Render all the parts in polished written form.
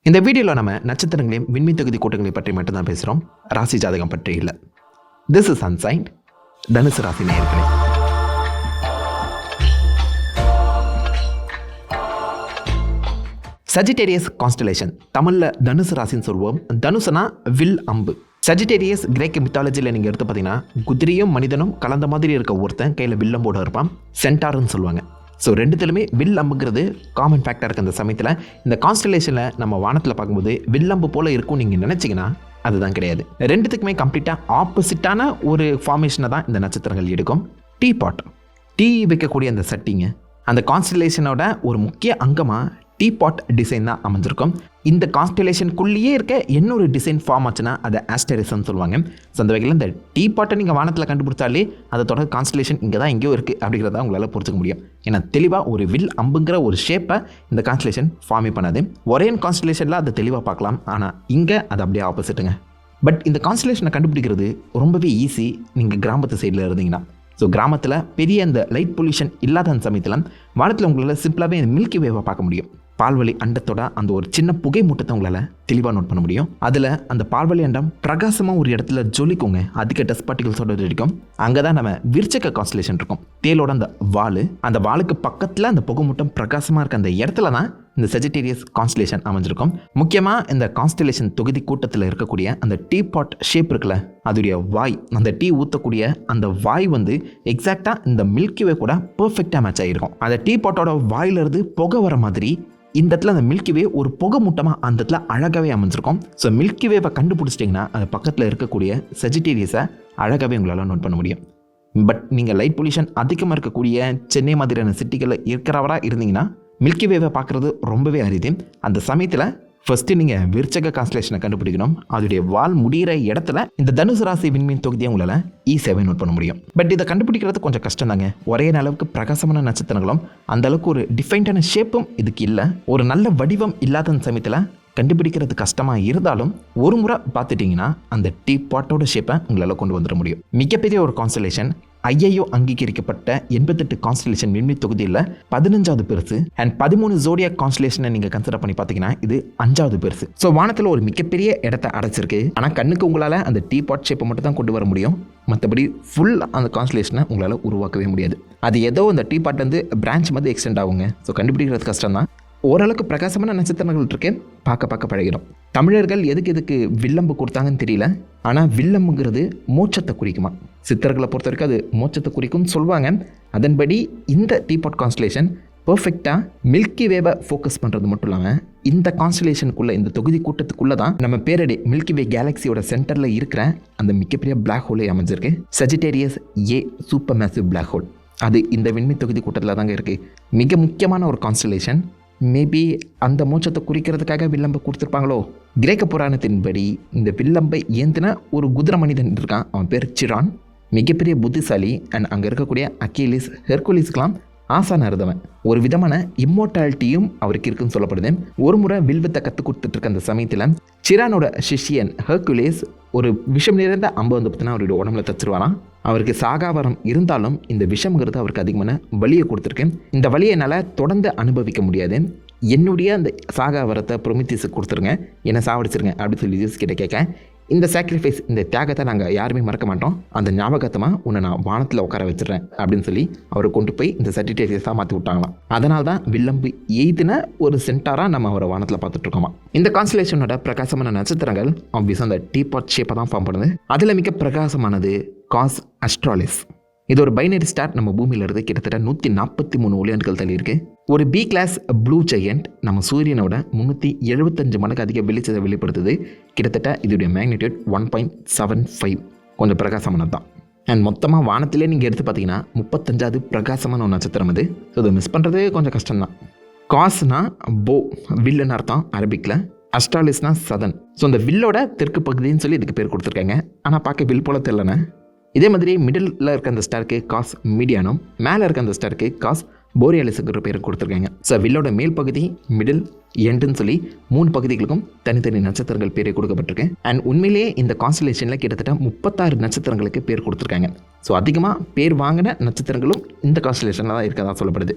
இந்த வீடியோவில் நம்ம நட்சத்திரங்களையும் விண்மீன் தொகுதி கூட்டங்களை பற்றி மட்டும்தான் பேசுகிறோம், ராசி ஜாதகம் பற்றி இல்லை. திஸ் இஸ் அன்சைன் தனுசு ராசி நேயர்களே. சஜிடேரியஸ் கான்ஸ்டலேஷன், தமிழில் தனுசு ராசின்னு சொல்லுவோம். தனுசுனா வில் அம்பு. சஜிடேரியஸ் கிரேக்க மித்தாலஜியில் நீங்கள் எடுத்து பார்த்தீங்கன்னா குதிரையும் மனிதனும் கலந்த மாதிரி இருக்க ஒருத்தன் கையில் வில்லம்போட இருப்பான், சென்டார்னு சொல்லுவாங்க. ஸோ ரெண்டுத்துலையுமே வில் அம்புங்கிறது காமன் ஃபேக்டாக இருக்குது. அந்த சமயத்தில் இந்த கான்ஸ்டலேஷனில் நம்ம வானத்தில் பார்க்கும்போது வில்லம்பு போல் இருக்கும் நீங்கள் நினச்சிங்கன்னா அதுதான் கிடையாது. ரெண்டுத்துக்குமே கம்ப்ளீட்டாக ஆப்போசிட்டான ஒரு ஃபார்மேஷனை தான் இந்த நட்சத்திரங்கள் எடுக்கும். டீ பாட், டீ வைக்கக்கூடிய அந்த சட்டிங்க, அந்த கான்ஸ்டலேஷனோட ஒரு முக்கிய அங்கமாக டீ பாட் டிசைன் தான் அமைஞ்சிருக்கும். இந்த கான்ஸ்டலேஷனுக்குள்ளேயே இருக்க இன்னொரு டிசைன் ஃபார்ம் ஆச்சுன்னா அதை ஆஸ்டரிசம்னு சொல்லுவாங்க. ஸோ அந்த வகையில் இந்த டீ பாட்டை நீங்கள் வானத்தில் கண்டுபிடிச்சாலே அதை தொடர் கான்ஸ்டலேஷன் இங்கே தான் எங்கேயோ இருக்குது அப்படிங்கிறத உங்களால் புரிஞ்சுக்க முடியும். ஏன்னா தெளிவாக ஒரு வில் அம்புங்கிற ஒரு ஷேப்பை இந்த கான்ஸ்டலேஷன் ஃபார்மே பண்ணாது. ஒரே கான்ஸ்டலேஷனில் அதை தெளிவாக பார்க்கலாம், ஆனால் இங்கே அது அப்படியே ஆப்போசிட்டுங்க. பட் இந்த கான்ஸ்டலேஷனை கண்டுபிடிக்கிறது ரொம்பவே ஈஸி நீங்கள் கிராமத்து சைடில் இருந்தீங்கன்னா. ஸோ கிராமத்தில் பெரிய அந்த லைட் பொல்யூஷன் இல்லாத அந்த சமயத்தில் வானத்தில் உங்களால் சிம்பிளாகவே இந்த மில்கி வேவை பார்க்க முடியும். பால்வழி அண்டத்தோட அந்த ஒரு சின்ன புகை மூட்டத்தை உங்களால் தெளிவாக நோட் பண்ண முடியும். அதில் அந்த பால்வழி அண்டம் பிரகாசமாக ஒரு இடத்துல ஜொலிக்குங்க, அதிக டஸ்ட் பார்ட்டிகல்ஸோட இருக்கும். அங்கே தான் நம்ம விருச்சக கான்ஸ்டலேஷன் இருக்கும். தேலோட அந்த வால், அந்த வாலுக்கு பக்கத்தில் அந்த புகை மூட்டம் பிரகாசமாக இருக்க அந்த இடத்துல தான் இந்த சஜிடேரியஸ் கான்ஸ்டலேஷன் அமைஞ்சிருக்கும். முக்கியமாக இந்த கான்ஸ்டலேஷன் தொகுதி கூட்டத்தில் இருக்கக்கூடிய அந்த டீ பாட் ஷேப் இருக்குல்ல, அதோடைய வாய், அந்த டீ ஊற்றக்கூடிய அந்த வாய் வந்து எக்ஸாக்டாக இந்த மில்கி வே கூட பர்ஃபெக்டாக மேட்ச் ஆகிருக்கும். அந்த டீ பாட்டோட வாயிலிருந்து புகை வர மாதிரி இந்த இடத்துல அந்த மில்கி வே ஒரு புகை மூட்டமாக அந்த இடத்துல அழகாகவே அமைஞ்சிருக்கும். ஸோ மில்கி வேவை கண்டுபிடிச்சிட்டிங்கன்னா அது பக்கத்தில் இருக்கக்கூடிய சஜிடேரியஸை அழகாகவே உங்களால் நோட் பண்ண முடியும். பட் நீங்கள் லைட் பொல்யூஷன் அதிகமாக இருக்கக்கூடிய சென்னை மாதிரியான சிட்டிகளில் இருக்கிறவராக இருந்தீங்கன்னா மில்கி வேவை பார்க்குறது ரொம்பவே அரிது. அந்த சமயத்தில் ஃபஸ்ட்டு நீங்கள் விருச்சக கான்ஸ்டலேஷனை கண்டுபிடிக்கணும். அதோடைய வால் முடிகிற இடத்துல இந்த தனுசு ராசி விண்மீன் தொகுதியை உங்களால் ஈஸியாகவே நோட் பண்ண முடியும். பட் இதை கண்டுபிடிக்கிறது கொஞ்சம் கஷ்டம் தாங்க. ஒரே அளவுக்கு பிரகாசமான நட்சத்திரங்களும் அந்த அளவுக்கு ஒரு டிஃபைன்டான ஷேப்பும் இதுக்கு இல்லை. ஒரு நல்ல வடிவம் இல்லாத சமயத்தில் கண்டுபிடிக்கிறது கஷ்டமாக இருந்தாலும் ஒரு முறை பார்த்துட்டிங்கன்னா அந்த டீ பாட்டோட ஷேப்பை உங்களால் கொண்டு வந்துட முடியும். மிகப்பெரிய ஒரு கான்ஸ்டலேஷன், ஐயோ அங்கீகரிக்கப்பட்ட 88 கான்ஸ்டலேஷன் விண்மீன் தொகுதியில் 15வது பெருசு. அண்ட் 13 ஜோடியாக் கான்ஸ்டலேஷனை நீங்கள் கன்சிடர் பண்ணி பார்த்தீங்கன்னா இது 5வது பெருசு. ஸோ வானத்தில் ஒரு மிகப்பெரிய இடத்த அடைச்சிருக்கு. ஆனால் கண்ணுக்கு உங்களால் அந்த டீ பாட் ஷேப்பை மட்டும் தான் கொண்டு வர முடியும். மற்றபடி ஃபுல் அந்த கான்ஸ்டலேஷனை உங்களால் உருவாக்கவே முடியாது. அது ஏதோ அந்த டீ பாட் வந்து பிரான்ச் மாதிரி எக்ஸ்டெண்ட் ஆகுங்க. ஸோ கண்டுபிடிக்கிறது கஷ்டம் தான். ஓரளவுக்கு பிரகாசமான நட்சத்திரங்கள் இருக்கு, பார்க்க பழகிடும். தமிழர்கள் எதுக்கு வில்லம்பு கொடுத்தாங்கன்னு தெரியல, ஆனால் வில்லம்புங்கிறது மோட்சத்தை குறிக்குமா. சித்தர்களை பொறுத்த வரைக்கும் அது மோட்சத்தை குறிக்கும்னு சொல்லுவாங்க. அதன்படி இந்த டீபாட் கான்ஸ்டலேஷன் பர்ஃபெக்டாக மில்கி வேவை ஃபோக்கஸ் பண்ணுறது மட்டும் இல்லாமல் இந்த கான்ஸ்டலேஷனுக்குள்ளே, இந்த தொகுதி கூட்டத்துக்குள்ளே தான் நம்ம பேரடி மில்கி வே கேலக்சியோட சென்டரில் இருக்கிற அந்த மிகப்பெரிய பிளாக் ஹோலே அமைஞ்சிருக்கு. சஜிடேரியஸ் ஏ சூப்பர் மேசிவ் பிளாக் ஹோல். அது இந்த விண்மீன் தொகுதி கூட்டத்தில் தாங்க இருக்குது. மிக முக்கியமான ஒரு கான்ஸ்டலேஷன். மேபி அந்த மோட்சத்தை குறிக்கிறதுக்காக வில்லம்பை கொடுத்துருப்பாங்களோ. கிரேக்க புராணத்தின்படி இந்த வில்லம்பை ஏந்தின ஒரு குதிரை மனிதன் இருக்கான், அவன் பேர் சிரான். மிகப்பெரிய புத்திசாலி. அண்ட் அங்கே இருக்கக்கூடிய அக்கீலிஸ், ஹெர்குலிஸ்க்கெலாம் ஆசான இருந்தவன். ஒரு விதமான இம்மோர்டாலிட்டியும் அவருக்கு இருக்குன்னு சொல்லப்படுது. ஒரு முறை வில்வத்தை கற்றுக் கொடுத்துட்டு இருக்க அந்த சமயத்தில் சிரானோட சிஷியன் ஹெர்குலிஸ் ஒரு விஷம் நிறைந்த அம்பை வந்து பார்த்தீங்கன்னா அவருடைய உடம்புல தச்சிருவாராம். அவருக்கு சாகாவரம் இருந்தாலும் இந்த விஷம்ங்கிறது அவருக்கு அதிகமான வலியை கொடுத்துருக்கு. இந்த வலியை என்னால் தொடர்ந்து அனுபவிக்க முடியாது, என்னுடைய அந்த சாகாவரத்தை ப்ரொமித்திஸுக்கு கொடுத்துருங்க, என்னை சாவடிச்சிருங்க அப்படின்னு சொல்லி ஜீசஸ் கிட்ட கேட்க, இந்த சாக்ரிஃபைஸ், இந்த தியாகத்தை நாங்கள் யாருமே மறக்க மாட்டோம், அந்த ஞாபகத்தமாக உன்னை நான் வானத்தில் உட்கார வச்சிடறேன் அப்படின்னு சொல்லி அவரை கொண்டு போய் இந்த சர்டிஃபிகேட்ஸாக மாற்றி விட்டாங்களாம். அதனால தான் வில்லம்பு எய்தின ஒரு சென்டாராக நம்ம அவரை வானத்தில் பார்த்துட்ருக்கோமா. இந்த கான்ஸ்டலேஷனோட பிரகாசமான நட்சத்திரங்கள் ஆப்வியஸாக அந்த டீ பாட் ஷேப்பை தான் ஃபார்ம் பண்ணுது. அதில் மிக பிரகாசமானது காஸ் அஸ்ட்ராலிஸ். இது ஒரு பைனரி ஸ்டார். நம்ம பூமியில் இருந்து கிட்டத்தட்ட 143 ஒளியாண்டுகள் தள்ளி இருக்குது. ஒரு பி கிளாஸ் ப்ளூ ஜெயண்ட் நம்ம சூரியனோட 375 மடங்கு அதிக வெளிச்சத்தை வெளிப்படுத்துது. கிட்டத்தட்ட இதோடைய மேக்னிடியூட் 1.75. கொஞ்சம் பிரகாசமானது தான். அண்ட் மொத்தமாக வானத்திலே நீங்கள் எடுத்து பார்த்தீங்கன்னா 35வது பிரகாசமான ஒரு நட்சத்திரம் அது. ஸோ இதை மிஸ் பண்ணுறது கொஞ்சம் கஷ்டம்தான். காஸ்னா போ, வில்லுன்னு அர்த்தம் அரபிக்கில். அஸ்ட்ராலிஸ்னா சதன். ஸோ இந்த வில்லோட தெற்கு பகுதின்னு சொல்லி இதுக்கு பேர் கொடுத்துருக்காங்க. ஆனால் பார்க்க வில் போல தெரியலண்ணே. இதே மாதிரி மிடில் இருக்க அந்த ஸ்டாருக்கு காஸ் மீடியானும், மேலே இருக்க அந்த ஸ்டாருக்கு காஸ் போரியாலிஸுங்கிற பேர் கொடுத்துருக்காங்க. ஸோ வில்லோட மேல் பகுதி, மிடில், எண்டுன்னு சொல்லி 3 பகுதிகளுக்கும் தனித்தனி நட்சத்திரங்கள் பேரே கொடுக்கப்பட்டிருக்கு. அண்ட் உண்மையிலேயே இந்த கான்ஸ்டலேஷனில் கிட்டத்தட்ட 36 நட்சத்திரங்களுக்கு பேர் கொடுத்துருக்காங்க. ஸோ அதிகமாக பேர் வாங்கின நட்சத்திரங்களும் இந்த கான்ஸ்டலேஷனில் தான் இருக்கதான் சொல்லப்படுது.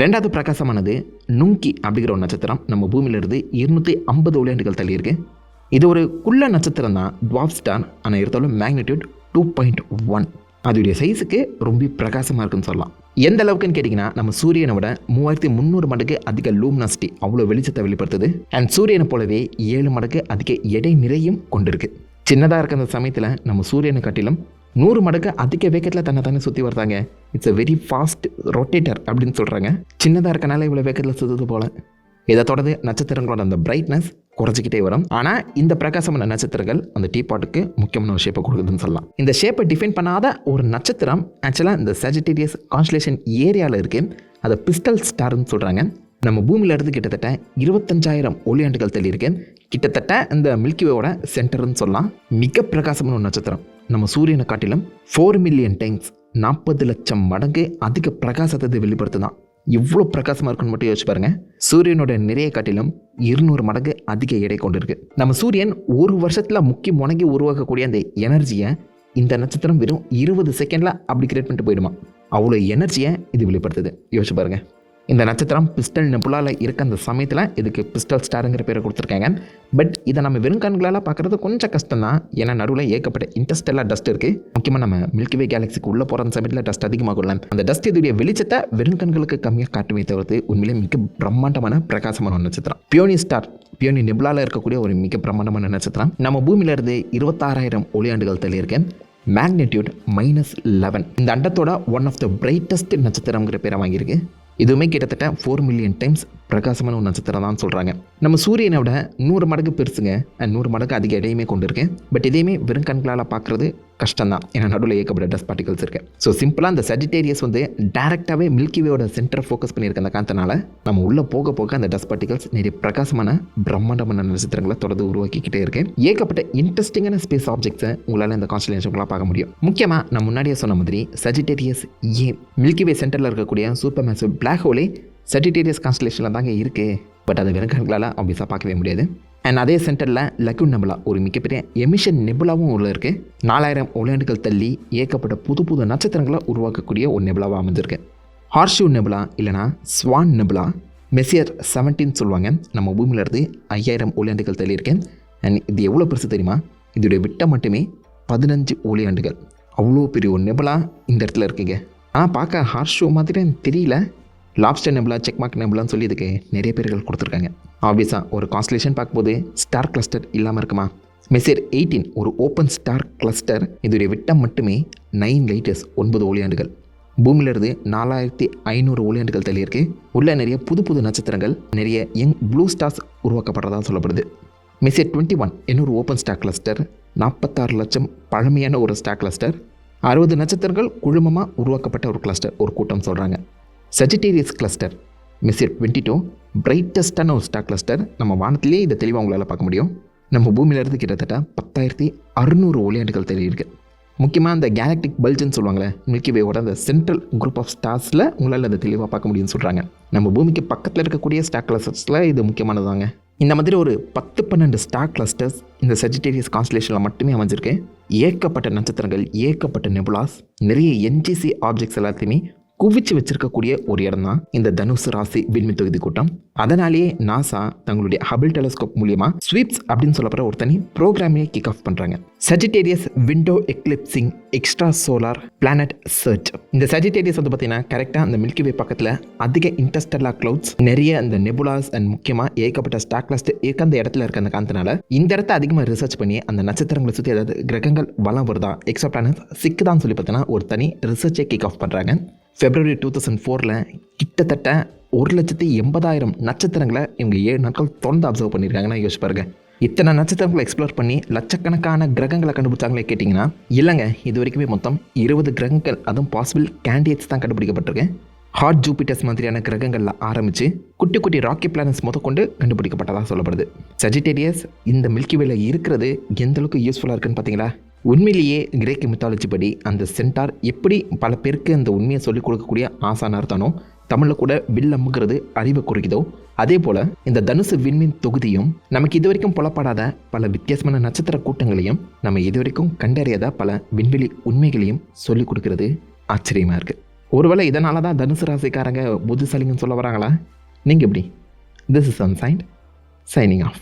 ரெண்டாவது பிரகாசமானது நுங்கி அப்படிங்கிற ஒரு நட்சத்திரம் நம்ம பூமியிலிருந்து 250 ஒளியாண்டுகள் தள்ளி இருக்கு. இது ஒரு குள்ள நட்சத்திரம் தான், டுவார்ஃப் ஸ்டார். ஆனால் இருந்தாலும் மேக்னிடியூட் 2.1. அதோடைய சைஸுக்கு ரொம்ப பிரகாசமாக இருக்குன்னு சொல்லலாம். எந்த அளவுக்குன்னு கேட்டிங்கன்னா, நம்ம சூரியனை விட 3300 மடங்கு அதிக லூமினாசிட்டி, அவ்வளோ வெளிச்சத்தை வெளிப்படுத்துது. அண்ட் சூரியனை போலவே 7 மடங்கு அதிக எடை நிறையும் கொண்டிருக்கு. சின்னதாக இருக்க அந்த சமயத்தில் நம்ம சூரியனை காட்டிலும் 100 மடங்கு அதிக வேகத்தில் தானே சுற்றி வருதாங்க. It's a very fast rotator அப்படின்னு சொல்கிறாங்க. சின்னதாக இருக்கனால இவ்வளோ வேகத்தில் சுற்றுது போல். இதை தொடர்ந்து நட்சத்திரங்களோட அந்த பிரைட்னஸ் குறைச்சிக்கிட்டே வரும். ஆனால் இந்த பிரகாசமான நட்சத்திரங்கள் அந்த டீபாட்டுக்கு முக்கியமான ஒரு ஷேப்பை கொடுக்குதுன்னு சொல்லலாம். இந்த ஷேப்பை டிஃபைன் பண்ணாத ஒரு நட்சத்திரம் ஆக்சுவலாக இந்த சஜிட்டேரியஸ் கான்ஸ்டலேஷன் ஏரியாவில் இருக்குது. அதை பிஸ்டல் ஸ்டார்னு சொல்கிறாங்க. நம்ம பூமியிலிருந்து கிட்டத்தட்ட 25,000 ஒளியாண்டுகள் தள்ளி இருக்கு. கிட்டத்தட்ட இந்த மில்கிவேவோட சென்டர்னு சொல்லலாம். மிக பிரகாசமான ஒரு நட்சத்திரம். நம்ம சூரியனை காட்டிலும் 4 மில்லியன் டைம்ஸ் 40 லட்சம் மடங்கு அதிக பிரகாசத்தை வெளிப்படுத்துதான். இவ்வளோ பிரகாசமாக இருக்குன்னு மட்டும் யோசிச்சு பாருங்கள். சூரியனோட நிறைய காட்டிலும் 200 மடங்கு அதிக எடை கொண்டு இருக்கு. நம்ம சூரியன் ஒரு வருஷத்தில் முனைகி உருவாக்கக்கூடிய அந்த எனர்ஜியை இந்த நட்சத்திரம் வெறும் 20 செகண்டில் அப்படி கிரியேட் பண்ணிட்டு போயிடுமா. அவ்வளோ எனர்ஜியை இது வெளிப்படுத்துது. யோசிச்சு பாருங்கள். இந்த நட்சத்திரம் பிஸ்டல் நெபுலாவில் இருக்க அந்த சமயத்தில் இதுக்கு பிஸ்டல் ஸ்டாருங்கிற பேரை கொடுத்துருக்காங்க. பட் இதை நம்ம வெறும் கண்களால் பார்க்குறது கொஞ்சம் கஷ்டம் தான். ஏன்னா நடுவில் ஏகப்பட்ட இன்டர்ஸ்டெல்லார் டஸ்ட் இருக்குது. முக்கியமாக நம்ம மில்கிவே கேலக்சிக்கு உள்ளே போகிற சமயத்தில் டஸ்ட் அதிகமாக அந்த டஸ்ட் இதோடைய வெளிச்சத்தை வெறும் கண்களுக்கு கம்மியாக காட்டுமே தவிர்த்து உண்மையிலே மிக பிரம்மாண்டமான பிரகாசமான ஒரு நட்சத்திரம். பியோனி ஸ்டார், பியோனி நெபுலாவில் இருக்கக்கூடிய ஒரு மிக பிரம்மாண்டமான நட்சத்திரம். நம்ம பூமியிலிருந்து 26,000 ஒளியாண்டுகள் தள்ளி இருக்கு. மேக்னிடியூட் -11. இந்த அண்டத்தோட ஒன் ஆஃப் த பிரைட்டஸ்ட் நட்சத்திரம்ங்கிற பேரை வாங்கியிருக்கு. இதுவுமே கிட்டத்தட்ட 4 மில்லியன் டைம்ஸ் பிரகாசமான ஒரு நட்சத்திரம் தான் சொல்கிறாங்க. நம்ம சூரியனை விட 100 மடங்கு பெருசுங்க. 100 மடங்கு அதிக எடையுமே கொண்டு இருக்கேன். பட் இதையுமே வெறும் கண்களால் பார்க்குறது கஷ்டம் தான். ஏன்னா நடுவில் ஏகப்பட்ட டஸ்ட் பார்ட்டிகல்ஸ் இருக்குது. ஸோ சிம்பிளாக அந்த சஜிட்டேரியஸ் டேரெக்டாகவே மில்கிவேயோட சென்டரை ஃபோக்கஸ் பண்ணியிருக்க அந்த காரணத்தினால நம்ம உள்ளே போக போக அந்த டஸ்ட் பார்ட்டிகல்ஸ் நிறைய பிரகாசமான பிரம்மாண்டமான நட்சத்திரங்களை தொடர்ந்து உருவாக்கிக்கிட்டே இருக்கு. ஏகப்பட்ட இன்ட்ரெஸ்டிங்கான ஸ்பேஸ் ஆப்ஜெக்ட்ஸை உங்களால் இந்த கான்ஸ்டலேஷன்களாக பார்க்க முடியும். முக்கியமாக நான் முன்னாடியே சொன்ன மாதிரி சஜிட்டேரியஸ் மில்கிவே சென்டரில் இருக்கக்கூடிய சூப்பர் மேசிவ் பிளாக் ஹோலே சஜிட்டேரியஸ் கான்ஸ்டலேஷனில் தாங்க இருக்குது. பட் அதை வெறும் கண்களால் ஆப்வியஸாக பார்க்கவே முடியாது. அண்ட் அதே சென்டரில் லக்கூன் நெபுலா, ஒரு மிகப்பெரிய எமிஷன் நெபுலாவும் உள்ள இருக்குது. 4000 ஒளியாண்டுகள் தள்ளி ஏகப்பட்ட புது நட்சத்திரங்களை உருவாக்கக்கூடிய ஒரு நெபுலாவாக அமைஞ்சிருக்கு. ஹார்ஷூ நெபுலா இல்லைனா ஸ்வான் நெபுலா, மெசியர் 17 சொல்லுவாங்க. நம்ம பூமியிலிருந்து 5000 ஒளியாண்டுகள் தள்ளி இருக்கேன். அண்ட் இது எவ்வளோ பெருசு தெரியுமா? இதோடைய விட்டம் மட்டுமே 15 ஒளியாண்டுகள். அவ்வளோ பெரிய ஒரு நெபுலா இந்த இடத்துல இருக்குங்க. ஆனால் பார்க்க ஹார்ஷூ மாதிரி தெரியல. லாப்ஸ்டர் நெபுலா, செக்மார்க் நெபுலான்னு சொல்லி இதுக்கு நிறைய பேர்கள் கொடுத்துருக்காங்க. ஆப்வியஸாக ஒரு கான்ஸ்டலேஷன் பார்க்கும்போது ஸ்டார் கிளஸ்டர் இல்லாமல் இருக்குமா? மெசியர் 18 ஒரு ஓப்பன் ஸ்டார் கிளஸ்டர். இதோடைய விட்டம் மட்டுமே 9 லைட்டர்ஸ், 9 ஒளியாண்டுகள். பூமியிலிருந்து 4500 ஒளியாண்டுகள் தள்ளி இருக்கு. உள்ள நிறைய புது நட்சத்திரங்கள், நிறைய யங் ப்ளூ ஸ்டார்ஸ் உருவாக்கப்படுறதா சொல்லப்படுது. மெசியர் 21 இன்னொரு ஓப்பன் ஸ்டார் கிளஸ்டர், 46 லட்சம் பழமையான ஒரு ஸ்டார் கிளஸ்டர். 60 நட்சத்திரங்கள் குழுமமாக உருவாக்கப்பட்ட ஒரு கிளஸ்டர், ஒரு கூட்டம் சொல்கிறாங்க. சஜிட்டேரியஸ் கிளஸ்டர் மெசியர் 22 பிரைட்டஸ்டான ஒரு ஸ்டார் கிளஸ்டர். நம்ம வானத்திலே இதை தெளிவாக உங்களால் பார்க்க முடியும். நம்ம பூமியிலிருந்து கிட்டத்தட்ட 10,600 ஒளியாண்டுகள் தள்ளி இருக்குது. முக்கியமாக அந்த கேலக்டிக் பல்ஜுன்னு சொல்லுவாங்களே, மில்கிவேவோட அந்த சென்ட்ரல் குரூப் ஆஃப் ஸ்டார்ஸில் உங்களால் அதை தெளிவாக பார்க்க முடியும்னு சொல்கிறாங்க. நம்ம பூமிக்கு பக்கத்தில் இருக்கக்கூடிய ஸ்டார் கிளஸ்டர்ஸில் இது முக்கியமானதாங்க. இந்த மாதிரி ஒரு 10-12 ஸ்டார் கிளஸ்டர்ஸ் இந்த சஜிட்டேரியஸ் கான்ஸ்டலேஷனில் மட்டுமே அமைஞ்சிருக்கு. ஏகப்பட்ட நட்சத்திரங்கள், ஏகப்பட்ட நெபுலாஸ், நிறைய என்ஜிசி ஆப்ஜெக்ட்ஸ் எல்லாத்தையுமே குவிச்சு வச்சிருக்கக்கூடிய ஒரு இடம் தான் இந்த தனுசு ராசி விண்மீன் தொகுதி கூட்டம். அதனாலேயே நாசா தங்களுடைய ஹபிள் டெலஸ்கோப் மூலியமா ஸ்வீப்ஸ் அப்படின்னு சொல்லப்படுற ஒரு தனி ப்ரோக்ராமே கிக் ஆஃப் பண்றாங்க. Sagittarius window eclipsing extra solar planet search. இந்த சஜிட்டேரியஸ் பார்த்தீங்கன்னா கரெக்டாக அந்த மில்கிவே பக்கத்தில் அதிக இன்டர்ஸ்டெல்லார் கிளவுட்ஸ், நிறைய அந்த நெபுலாஸ் அண்ட் முக்கியமாக ஏகப்பட்ட ஸ்டார் கிளஸ்டர் இருக்க அந்த இடத்துல இருக்க அந்த காரணத்தினால இந்த இடத்த அதிகமாக ரிசர்ச் பண்ணி அந்த நட்சத்திரங்களை சுற்றி ஏதாவது கிரகங்கள் வளம் வருதா, எக்ஸ்ட்ரா பிளானட் சிக்குதான்னு சொல்லி பார்த்தீங்கன்னா ஒரு தனி ரிசர்ச்சை கிக் ஆஃப் பண்ணுறாங்க. February 2004 கிட்டத்தட்ட 1,80,000 நட்சத்திரங்களை இவங்க 7 நாட்கள் தொடர்ந்து அப்சர்வ் பண்ணியிருக்காங்கன்னா யோசிச்சு பாருங்க. இத்தனை நட்சத்திரங்களை எக்ஸ்ப்ளோர் பண்ணி லட்சக்கணக்கான கிரகங்களை கண்டுபிடிச்சாங்களே கேட்டிங்கன்னா இல்லைங்க. இது வரைக்குமே மொத்தம் 20 கிரகங்கள், அதுவும் பாசிபிள் கேண்டிடேட்ஸ் தான் கண்டுபிடிக்கப்பட்டிருக்கு. ஹாட் ஜூபிட்டர்ஸ் மாதிரியான கிரகங்களில் ஆரம்பித்து குட்டி குட்டி ராக்கி பிளானட்ஸ் கொண்டு கண்டுபிடிக்கப்பட்டதாக சொல்லப்படுது. சஜிட்டேரியஸ் இந்த மில்கிவேல இருக்கிறது எந்த அளவுக்கு யூஸ்ஃபுல்லாக இருக்குன்னு பார்த்தீங்களா? உண்மையிலேயே கிரேக்க மித்தாலஜி படி அந்த சென்டார் எப்படி பல பேருக்கு அந்த உண்மையை சொல்லிக் கொடுக்கக்கூடிய ஆசானாக இருந்தானோ, தமிழில் கூட வில் அம்புங்கிறது அறிவை குறிக்குதோ, அதே போல் இந்த தனுசு விண்மீன் தொகுதியும் நமக்கு இதுவரைக்கும் புலப்படாத பல வித்தியாசமான நட்சத்திர கூட்டங்களையும், நம்ம இதுவரைக்கும் கண்டறியாத பல விண்வெளி உண்மைகளையும் சொல்லிக் கொடுக்கறது ஆச்சரியமாக இருக்குது. ஒருவேளை இதனால தான் தனுசு ராசிக்காரங்க புத்திசாலிங்கன்னு சொல்ல வராங்களா? நீங்கள் எப்படி? This is sunshine signing off.